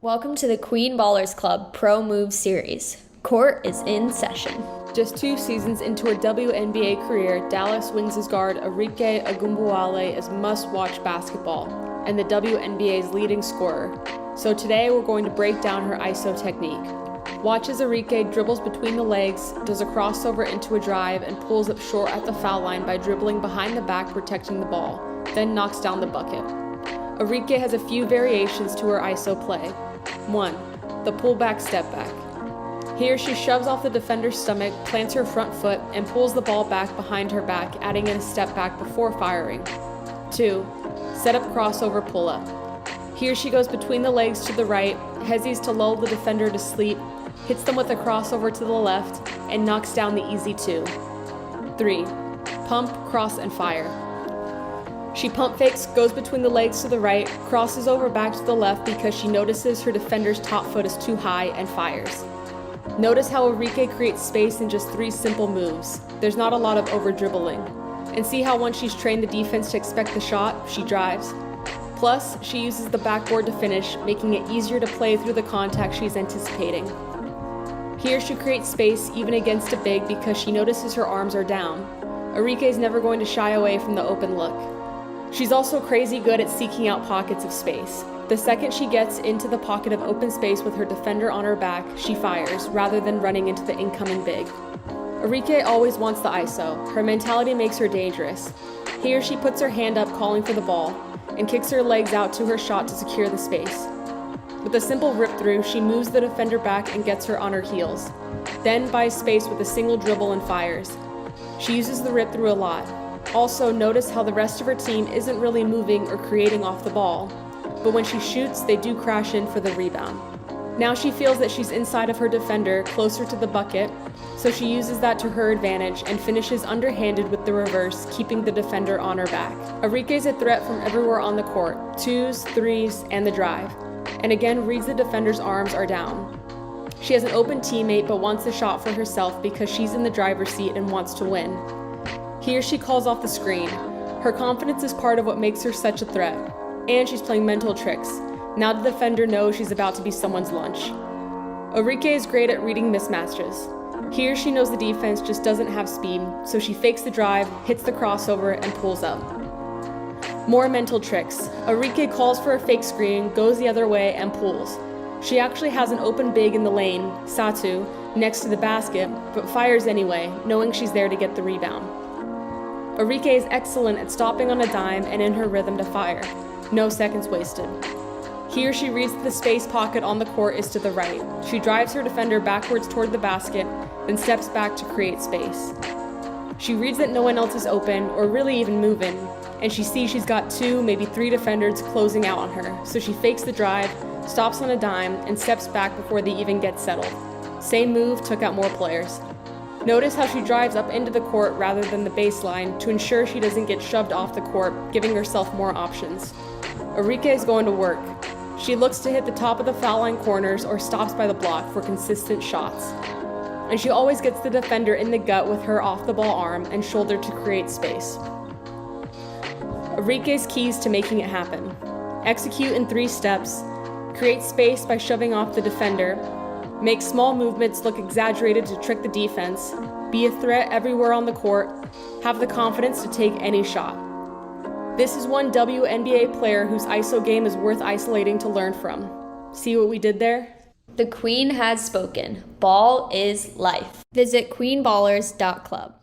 Welcome to the Queen Ballers Club Pro Move Series. Court is in session. Just 2 seasons into her WNBA career, Dallas Wings' guard Arike Ogunbowale is must-watch basketball and the WNBA's leading scorer. So today we're going to break down her ISO technique. Watch as Arike dribbles between the legs, does a crossover into a drive, and pulls up short at the foul line by dribbling behind the back protecting the ball, then knocks down the bucket. Arike has a few variations to her ISO play. 1. The pullback stepback. Here she shoves off the defender's stomach, plants her front foot, and pulls the ball back behind her back, adding in a step back before firing. 2. Setup crossover pull-up. Here she goes between the legs to the right, hesis to lull the defender to sleep, hits them with a crossover to the left, and knocks down the easy 2. 3. Pump, cross, and fire. She pump fakes, goes between the legs to the right, crosses over back to the left because she notices her defender's top foot is too high, and fires. Notice how Arike creates space in just 3 simple moves. There's not a lot of over-dribbling. And see how once she's trained the defense to expect the shot, she drives. Plus, she uses the backboard to finish, making it easier to play through the contact she's anticipating. Here she creates space even against a big because she notices her arms are down. Arike is never going to shy away from the open look. She's also crazy good at seeking out pockets of space. The second she gets into the pocket of open space with her defender on her back, she fires, rather than running into the incoming big. Arike always wants the ISO. Her mentality makes her dangerous. Here she puts her hand up calling for the ball, and kicks her legs out to her shot to secure the space. With a simple rip-through, she moves the defender back and gets her on her heels. Then buys space with a single dribble and fires. She uses the rip-through a lot. Also, notice how the rest of her team isn't really moving or creating off the ball, but when she shoots, they do crash in for the rebound. Now she feels that she's inside of her defender, closer to the bucket, so she uses that to her advantage and finishes underhanded with the reverse, keeping the defender on her back. Arike's a threat from everywhere on the court, 2s, 3s, and the drive, and again reads the defender's arms are down. She has an open teammate but wants the shot for herself because she's in the driver's seat and wants to win. Here she calls off the screen. Her confidence is part of what makes her such a threat. And she's playing mental tricks. Now the defender knows she's about to be someone's lunch. Arike is great at reading mismatches. Here she knows the defense just doesn't have speed, so she fakes the drive, hits the crossover, and pulls up. More mental tricks. Arike calls for a fake screen, goes the other way, and pulls. She actually has an open big in the lane, Satu, next to the basket, but fires anyway, knowing she's there to get the rebound. Arike is excellent at stopping on a dime and in her rhythm to fire. No seconds wasted. Here she reads that the space pocket on the court is to the right. She drives her defender backwards toward the basket, then steps back to create space. She reads that no one else is open, or really even moving, and she sees she's got 2, maybe 3 defenders closing out on her, so she fakes the drive, stops on a dime, and steps back before they even get settled. Same move took out more players. Notice how she drives up into the court rather than the baseline to ensure she doesn't get shoved off the court, giving herself more options. Arike is going to work. She looks to hit the top of the foul line corners or stops by the block for consistent shots. And she always gets the defender in the gut with her off-the-ball arm and shoulder to create space. Arike's keys to making it happen. Execute in 3 steps, create space by shoving off the defender, make small movements look exaggerated to trick the defense, be a threat everywhere on the court, have the confidence to take any shot. This is one WNBA player whose ISO game is worth isolating to learn from. See what we did there? The Queen has spoken. Ball is life. Visit queenballers.club.